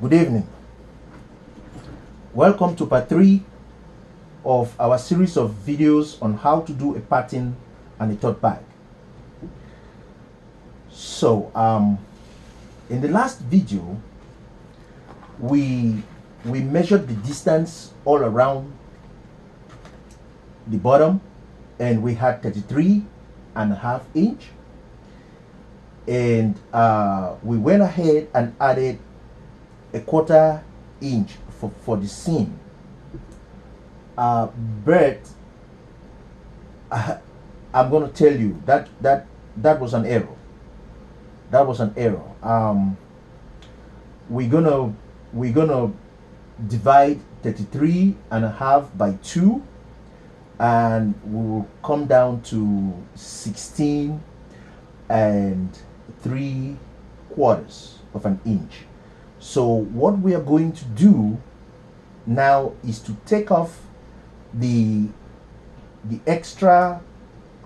Good evening. Welcome to part 3 of our series of videos on how to do a pattern and a tote bag. So in the last video we measured the distance all around the bottom, and we had 33.5 inch, and we went ahead and added a 1/4 inch for the seam. But I'm going to tell you that was an error. That was an error. We're gonna divide 33.5 by 2, and we'll come down to 16 3/4 of an inch. So what we are going to do now is to take off the extra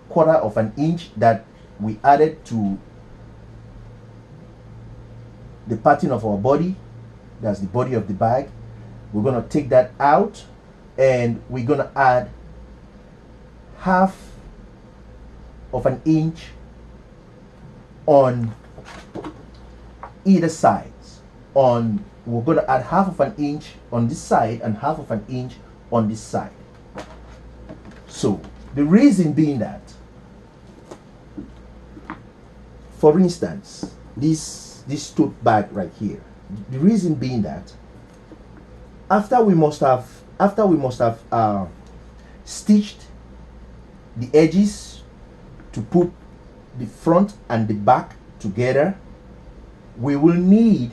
1/4 of an inch that we added to the pattern of our body. That's the body of the bag. We're going to take that out, and we're going to add 1/2 of an inch on either side. We're going to add 1/2 of an inch on this side and 1/2 of an inch on this side. So the reason being that, for instance, this tote bag right here, the reason being that after we must have stitched the edges to put the front and the back together, we will need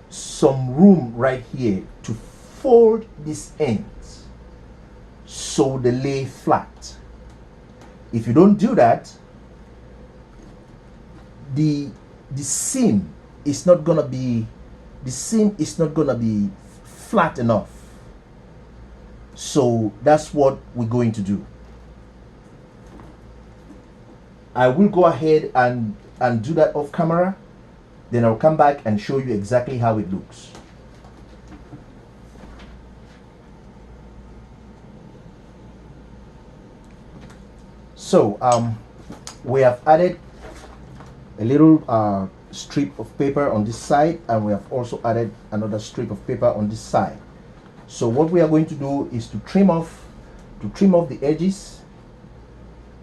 some room right here to fold these ends so they lay flat. If you don't do that, the seam is not gonna be flat enough. So that's what we're going to do. I will go ahead and do that off camera, then I'll come back and show you exactly how it looks. So we have added a little strip of paper on this side, and we have also added another strip of paper on this side. So what we are going to do is to trim off the edges,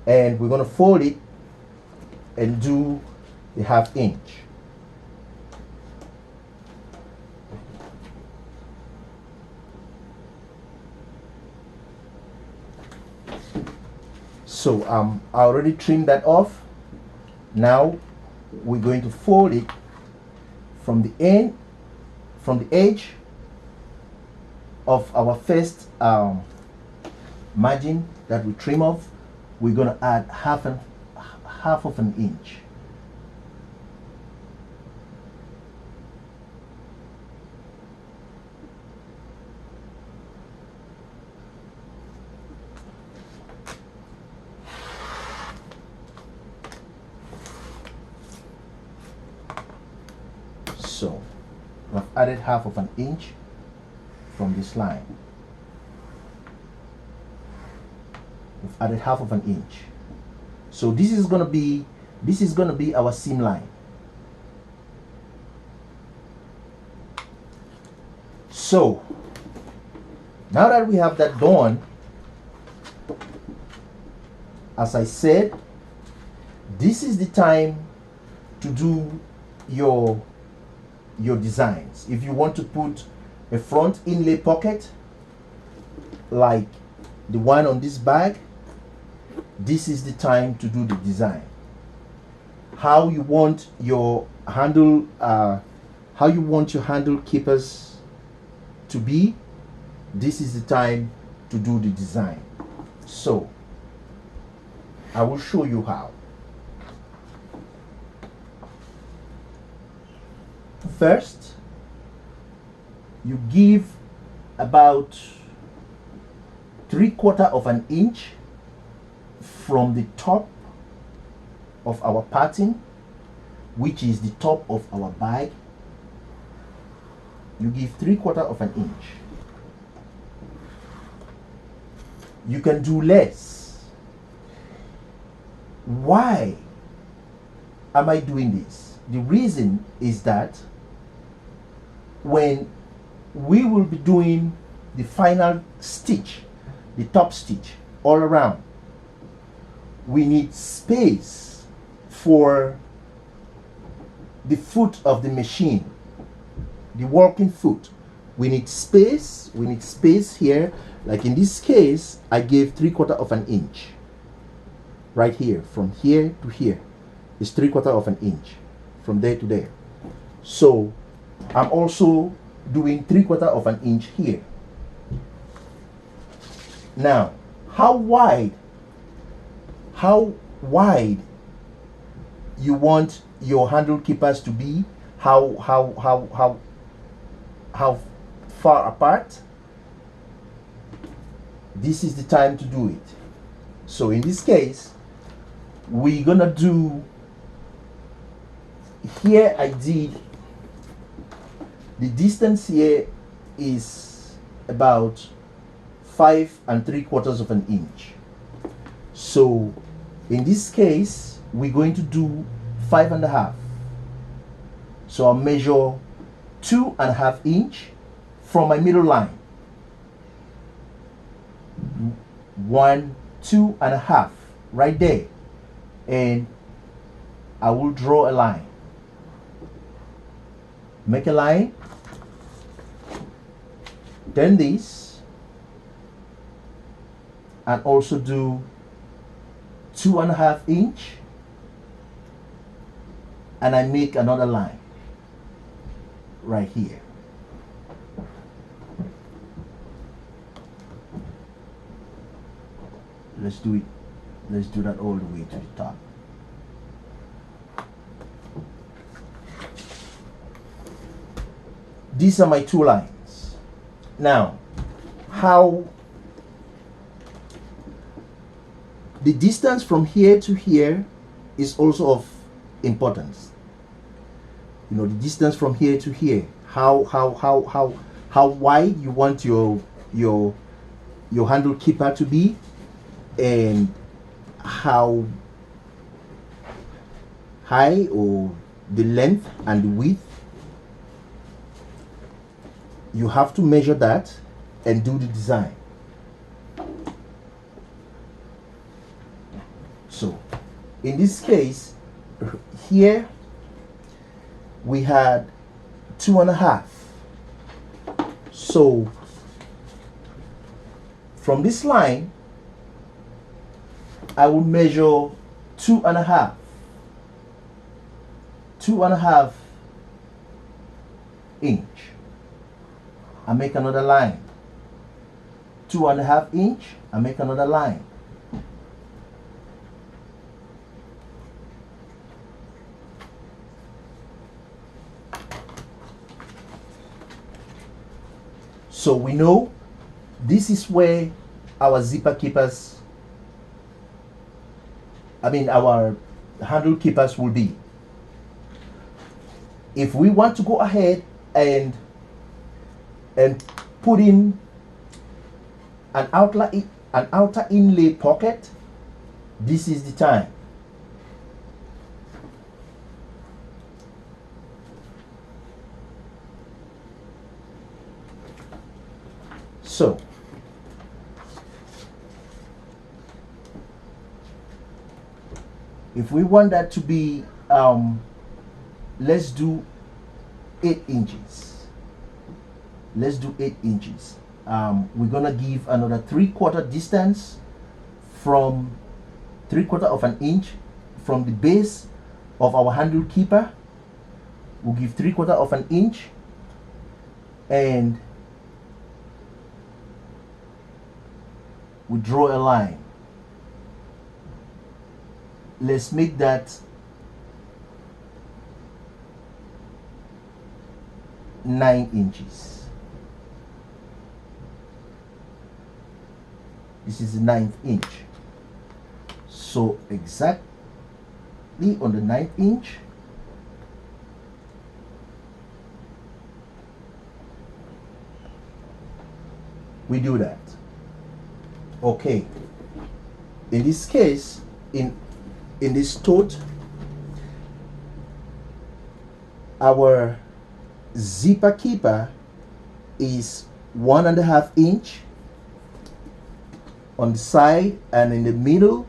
and we're going to fold it and do the 1/2 inch. So I already trimmed that off. Now we're going to fold it from the edge of our first margin that we trim off. We're going to add 1/2 of an inch. So we've added 1/2 of an inch from this line. We've added 1/2 of an inch. So this is gonna be our seam line. So now that we have that done, as I said, this is the time to do your designs. If you want to put a front inlay pocket like the one on this bag, this is the time to do the design. How you want your handle keepers to be, this is the time to do the design. So I will show you how. First, you give about 3/4 of an inch from the top of our pattern, which is the top of our bag, you give 3/4 of an inch. You can do less. Why am I doing this? The reason is that when we will be doing the final stitch, the top stitch all around, we need space for the foot of the machine, the working foot. We need space here. Like in this case, I gave 3/4 of an inch right here. From here to here is 3/4 of an inch, from there to there. So I'm also doing 3/4 of an inch here. Now, how wide you want your handle keepers to be? How far apart? This is the time to do it. So in this case, we're gonna do, here I did, the distance here is about 5 3/4 of an inch. So in this case, we're going to do 5 1/2. So I'll measure 2 1/2 inch from my middle line. 1, 2 1/2 right there, and I will draw a line. Make a line, then this, and also do 2 1/2 inch, and I make another line right here. Let's do it. Let's do that all the way to the top. These are my 2 lines. Now, how the distance from here to here is also of importance. You know, the distance from here to here. How wide you want your handle keeper to be, and how high, or the length and the width. You have to measure that and do the design. So in this case here, we had 2 1/2. So from this line, I will measure 2 1/2. 2 1/2 inch. I make another line. 2 1/2 inch. I make another line. So we know this is where our zipper keepers, our handle keepers will be. If we want to go ahead and put in an outer inlay pocket, this is the time. So if we want that to be, let's do 8 inches. Let's do 8 inches. We're gonna give another 3/4 distance, from 3/4 of an inch from the base of our handle keeper. We'll give 3/4 of an inch, and we draw a line. Let's make that 9 inches. This is the 9th inch. So exactly on the 9th inch, we do that. Okay. In this case, in this tote, our zipper keeper is 1.5 inch on the side, and in the middle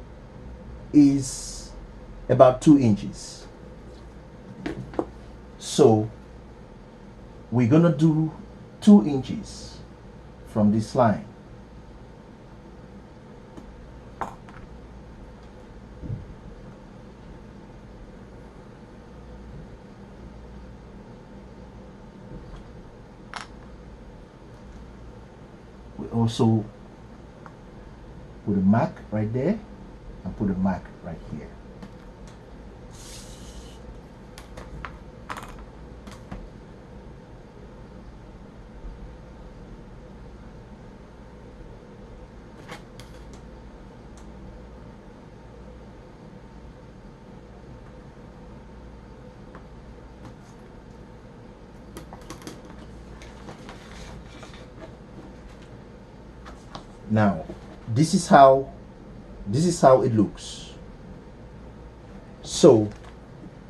is about 2 inches. So we're gonna do 2 inches from this line. We also put a mark right there and put a mark right here. Now, this is how it looks. So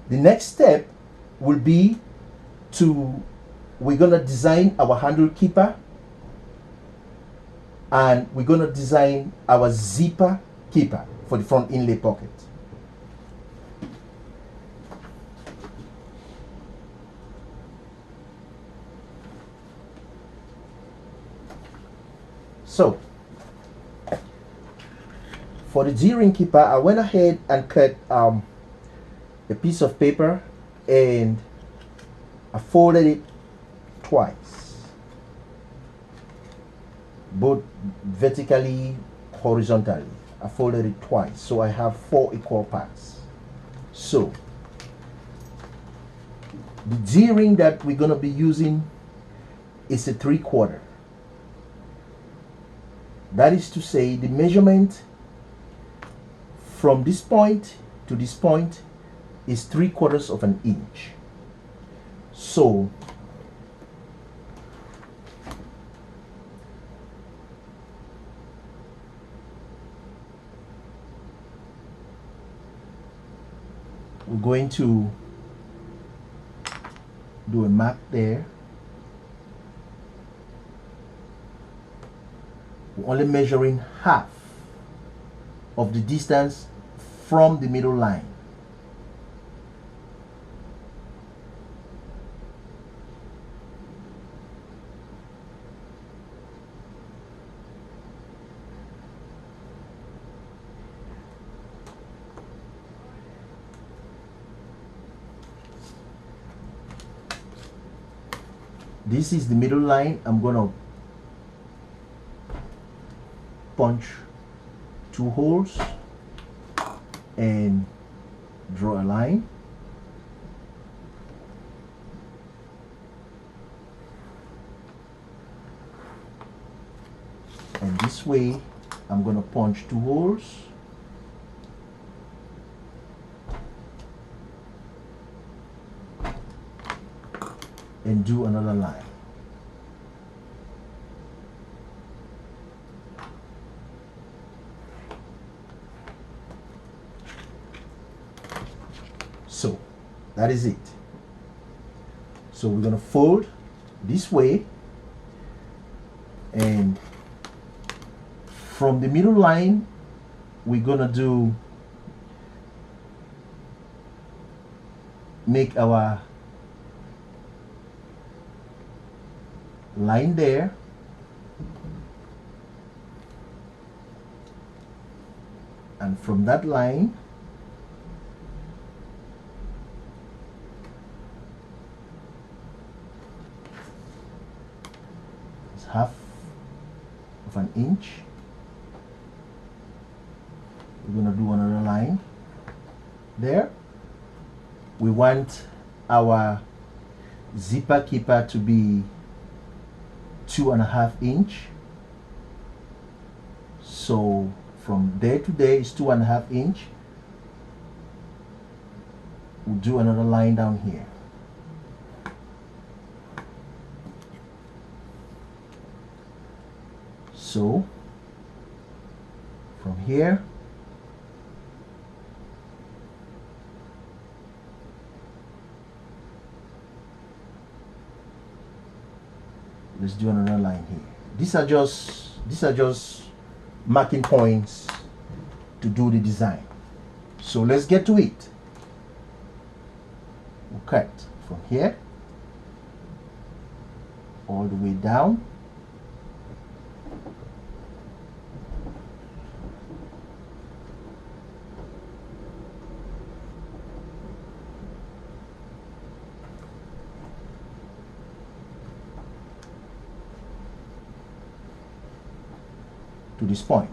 the next step will be we're gonna design our handle keeper, and we're gonna design our zipper keeper for the front inlay pocket. So for the D-ring keeper, I went ahead and cut a piece of paper and I folded it twice, both vertically, horizontally. I folded it twice, so I have 4 equal parts. So the D-ring that we're gonna be using is a 3/4. That is to say, the measurement from this point to this point is 3/4 of an inch. So we're going to do a mark there. We're only measuring half of the distance from the middle line. This is the middle line. I'm gonna punch 2 holes and draw a line. And this way I'm gonna punch 2 holes and do another line. So that is it. So we're gonna fold this way, and from the middle line we're gonna make our line there, and from that line it's half of an inch. We're gonna do another line there. We want our zipper keeper to be 2.5 inch. So from there to there is 2.5 inch. We'll do another line down here. so from here let's do another line here. These are just marking points to do the design. So let's get to it. We'll cut from here all the way down. To this point.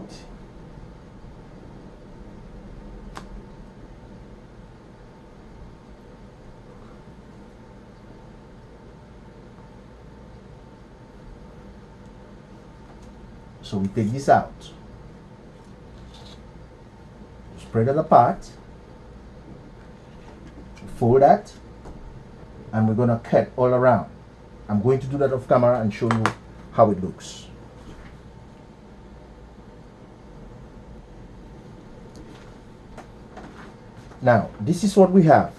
So we take this out, spread it apart, fold that, and we're going to cut all around. I'm going to do that off camera and show you how it looks. Now, this is what we have.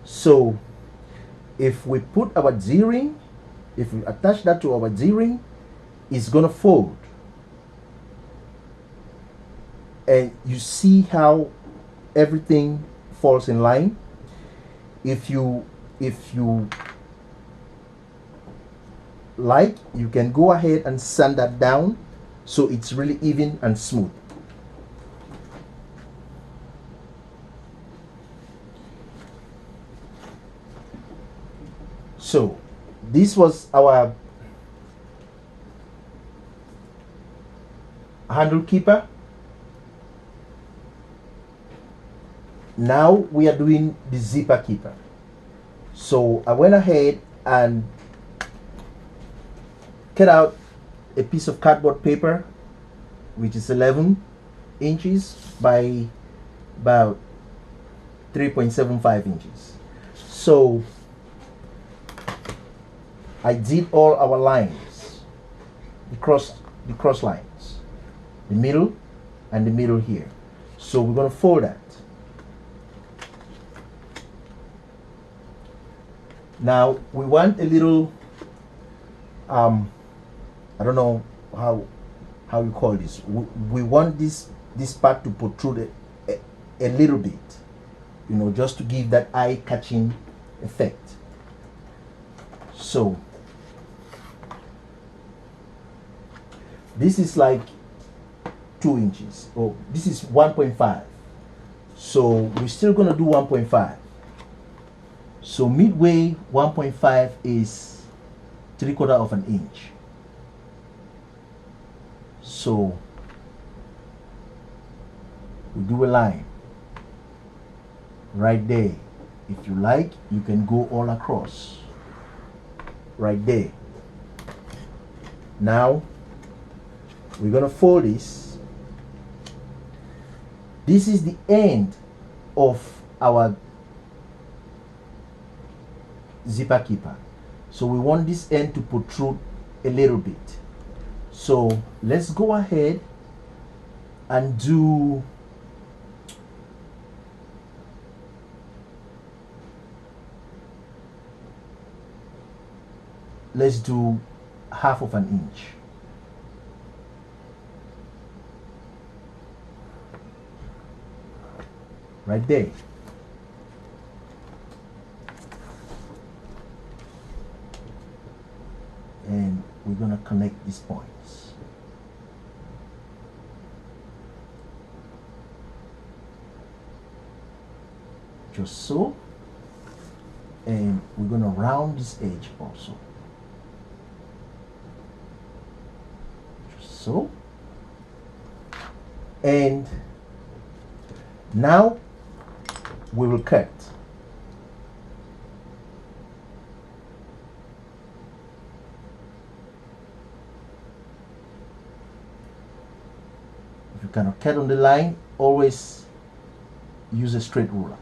So, if we put our Z-ring, if we attach that to our Z-ring, it's gonna fold. And you see how everything falls in line. If you like, you can go ahead and sand that down so it's really even and smooth. So this was our handle keeper. Now we are doing the zipper keeper. So I went ahead and cut out a piece of cardboard paper, which is 11 inches by about 3.75 inches. So I did all our lines, the cross lines, the middle and the middle here. So we're going to fold that. Now we want a little, I don't know how you call this. We want this part to protrude a little bit, you know, just to give that eye-catching effect. So this is like 2 inches. Oh, this is 1.5. So we're still gonna do 1.5. So midway 1.5 is 3/4 of an inch. So we do a line right there. If you like, you can go all across right there. Now we're gonna fold this. This is the end of our zipper keeper. So we want this end to protrude a little bit. So let's go ahead and do let's do 1/2 of an inch. Right there. And we're going to connect these points. Just so. And we're going to round this edge also. Just so. And now we will cut. If you cannot cut on the line, always use a straight ruler.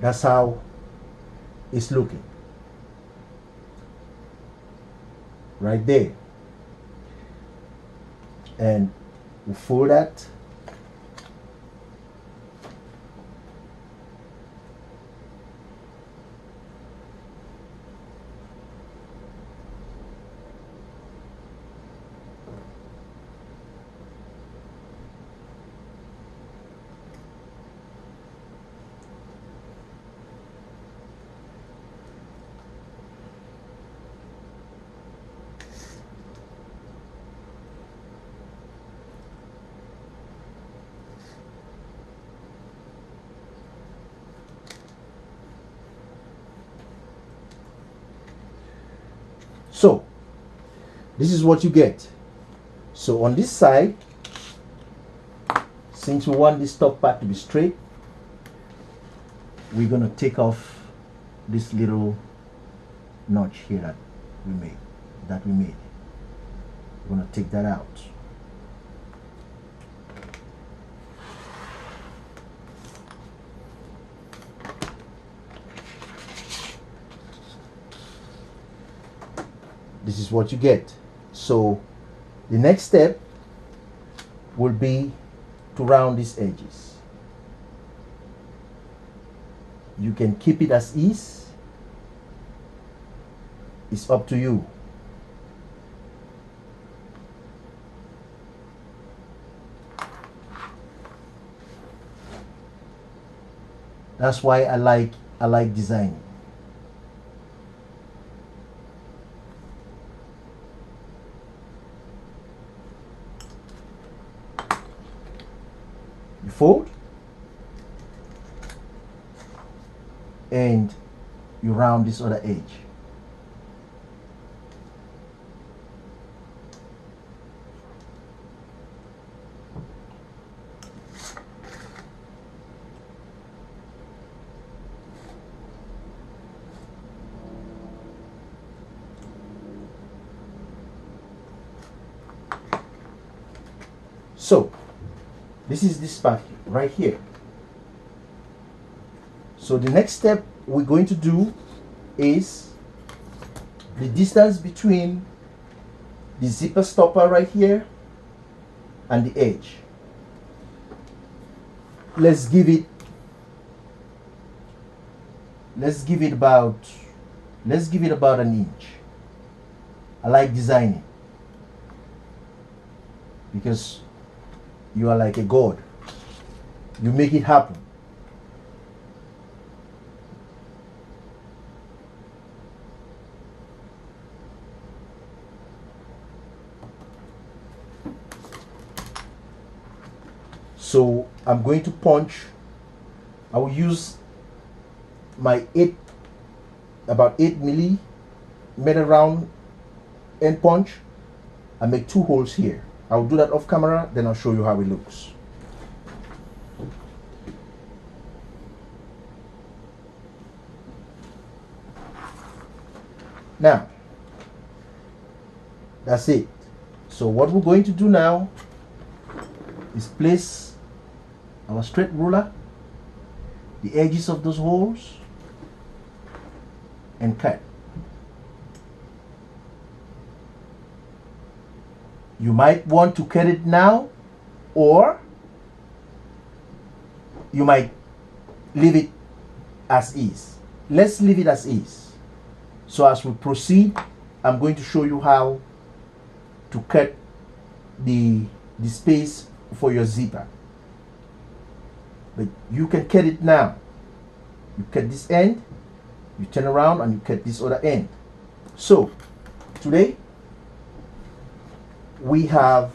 That's how it's looking. Right there. And we fold that. So this is what you get. So on this side, since we want this top part to be straight, we're gonna take off this little notch here that we made. We're gonna take that out. This is what you get. So the next step will be to round these edges. You can keep it as is. It's up to you. That's why I like designing. You fold and you round this other edge. So this is this part right here. So the next step we're going to do is the distance between the zipper stopper right here and the edge. Let's give it about an inch. I like designing because you are like a god. You make it happen. So I'm going to punch. I will use my about 8 millimeter round end punch and make 2 holes here. I'll do that off camera, then I'll show you how it looks. Now, that's it. So what we're going to do now is place our straight ruler, the edges of those holes, and cut. You might want to cut it now, or you might leave it as is. Let's leave it as is. So as we proceed, I'm going to show you how to cut the space for your zipper. But you can cut it now. You cut this end, you turn around and you cut this other end. So today we have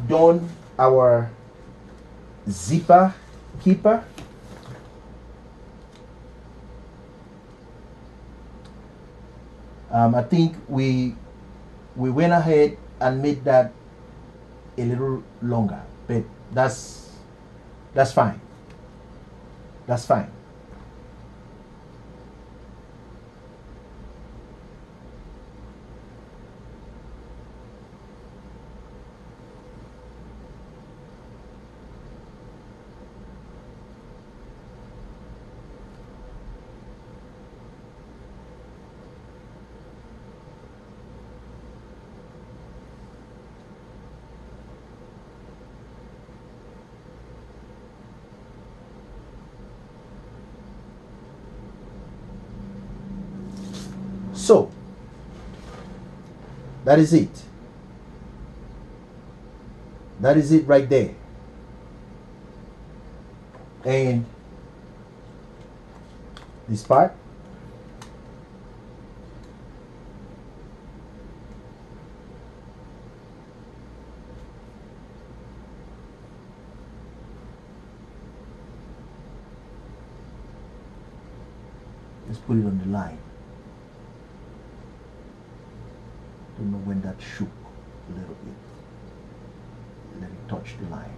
done our zipper keeper. I think we went ahead and made that a little longer, but that's fine. That's fine. So that is it. That is it right there. And this part, let's put it on the line. Don't know when that shook a little bit. Let it touch the line.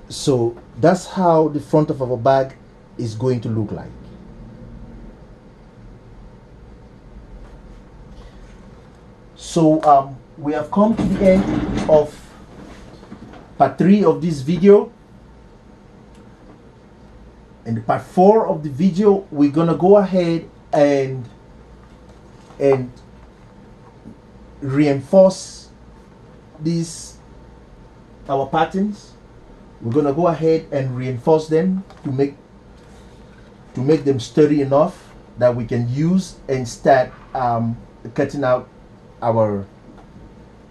So that's how the front of our bag is going to look like. So we have come to the end of part 3 of this video. In part 4 of the video, we're gonna go ahead and reinforce these our patterns. We're gonna go ahead and reinforce them to make them sturdy enough that we can use and start cutting out our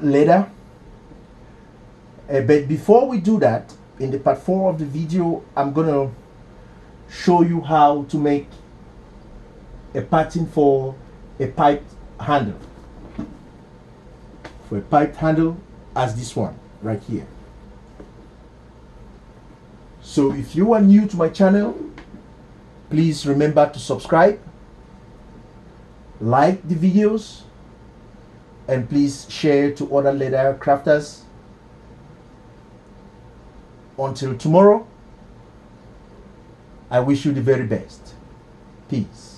leather. But before we do that, in the part 4 of the video, I'm gonna show you how to make a pattern for a piped handle. For a piped handle as this one right here. So if you are new to my channel, please remember to subscribe, like the videos, and please share to other leather crafters. Until tomorrow, I wish you the very best. Peace.